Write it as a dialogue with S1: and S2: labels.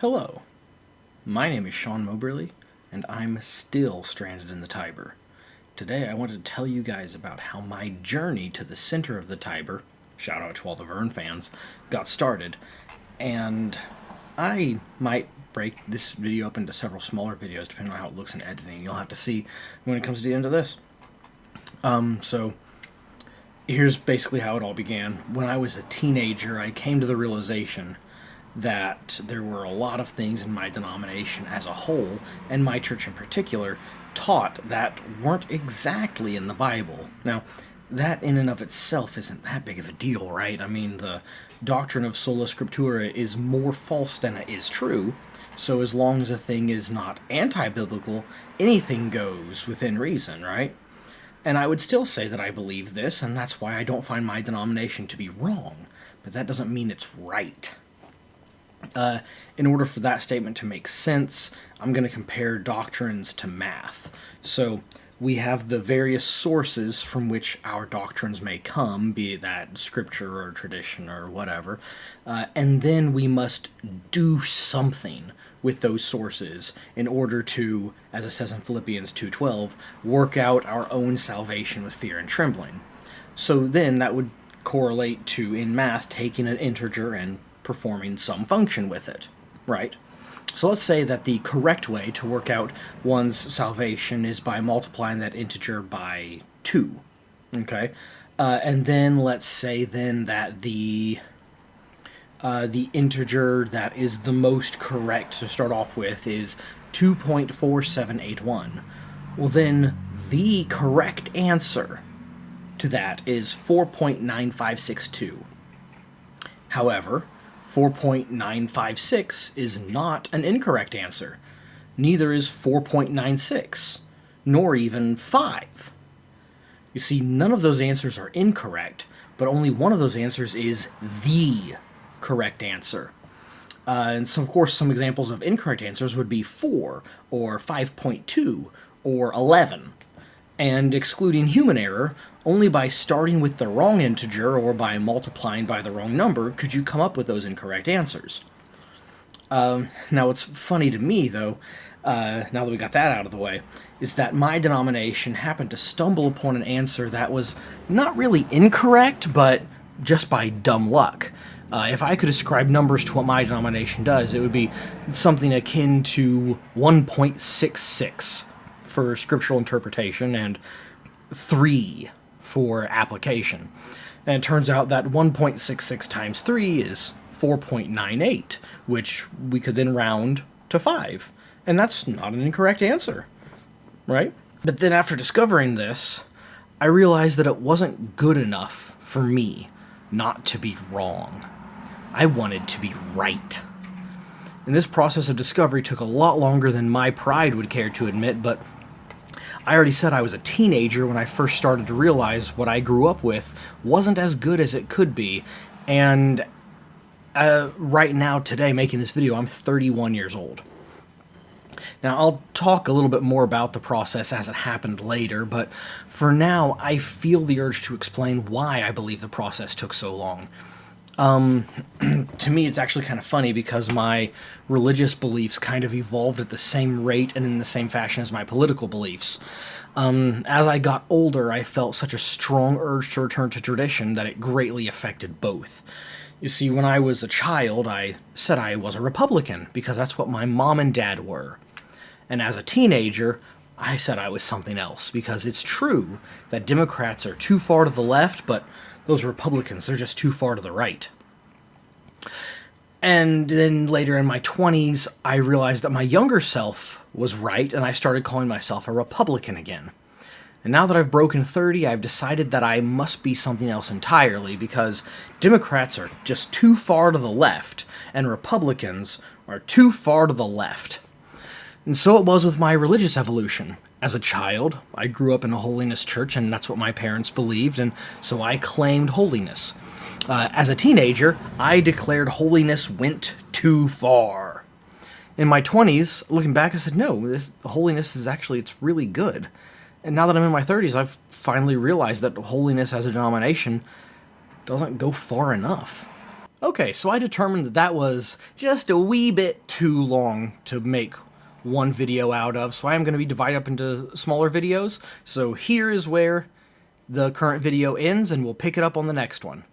S1: Hello, my name is Sean Moberly, and I'm still stranded in the Tiber. Today I wanted to tell you guys about how my journey to the center of the Tiber, shout out to all the Vern fans, got started, and I might break this video up into several smaller videos depending on how it looks in editing. You'll have to see when it comes to the end of this. So here's basically how it all began. When I was a teenager, I came to the realization that there were a lot of things in my denomination as a whole, and my church in particular, taught that weren't exactly in the Bible. Now, that in and of itself isn't that big of a deal, right? I mean, the doctrine of sola scriptura is more false than it is true, so as long as a thing is not anti-biblical, anything goes within reason, right? And I would still say that I believe this, and that's why I don't find my denomination to be wrong, but that doesn't mean it's right. In order for that statement to make sense, I'm going to compare doctrines to math. So we have the various sources from which our doctrines may come, be that scripture or tradition or whatever, and then we must do something with those sources in order to, as it says in Philippians 2:12, work out our own salvation with fear and trembling. So then that would correlate to, in math, taking an integer and performing some function with it, right? So let's say that the correct way to work out one's salvation is by multiplying that integer by 2, okay? And then let's say then that the integer that is the most correct to start off with is 2.4781. Well, then the correct answer to that is 4.9562. However, 4.956 is not an incorrect answer. Neither is 4.96, nor even 5. You see, none of those answers are incorrect, but only one of those answers is the correct answer. And so, of course, some examples of incorrect answers would be 4, or 5.2, or 11. And excluding human error, only by starting with the wrong integer or by multiplying by the wrong number could you come up with those incorrect answers. Now, what's funny to me, though, now that we got that out of the way, is that my denomination happened to stumble upon an answer that was not really incorrect, but just by dumb luck. If I could ascribe numbers to what my denomination does, it would be something akin to 1.66 for scriptural interpretation and 3 for application. And it turns out that 1.66 times 3 is 4.98, which we could then round to 5. And that's not an incorrect answer, right? But then after discovering this, I realized that it wasn't good enough for me not to be wrong. I wanted to be right. And this process of discovery took a lot longer than my pride would care to admit, but I already said I was a teenager when I first started to realize what I grew up with wasn't as good as it could be, and right now, today, making this video, I'm 31 years old. Now, I'll talk a little bit more about the process as it happened later, but for now, I feel the urge to explain why I believe the process took so long. To me, it's actually kind of funny because my religious beliefs kind of evolved at the same rate and in the same fashion as my political beliefs. As I got older, I felt such a strong urge to return to tradition that it greatly affected both. You see, when I was a child, I said I was a Republican because that's what my mom and dad were. And as a teenager, I said I was something else because it's true that Democrats are too far to the left, but those Republicans, they're just too far to the right. And then later in my 20s, I realized that my younger self was right, and I started calling myself a Republican again. And now that I've broken 30, I've decided that I must be something else entirely, because Democrats are just too far to the left, and Republicans are too far to the left. And so it was with my religious evolution. As a child, I grew up in a holiness church, and that's what my parents believed, and so I claimed holiness. As a teenager, I declared holiness went too far. In my 20s, looking back, I said, no, this holiness is actually, it's really good. And now that I'm in my 30s, I've finally realized that holiness as a denomination doesn't go far enough. Okay, so I determined that that was just a wee bit too long to make one video out of, so I am going to be divided up into smaller videos. So here is where the current video ends, and we'll pick it up on the next one.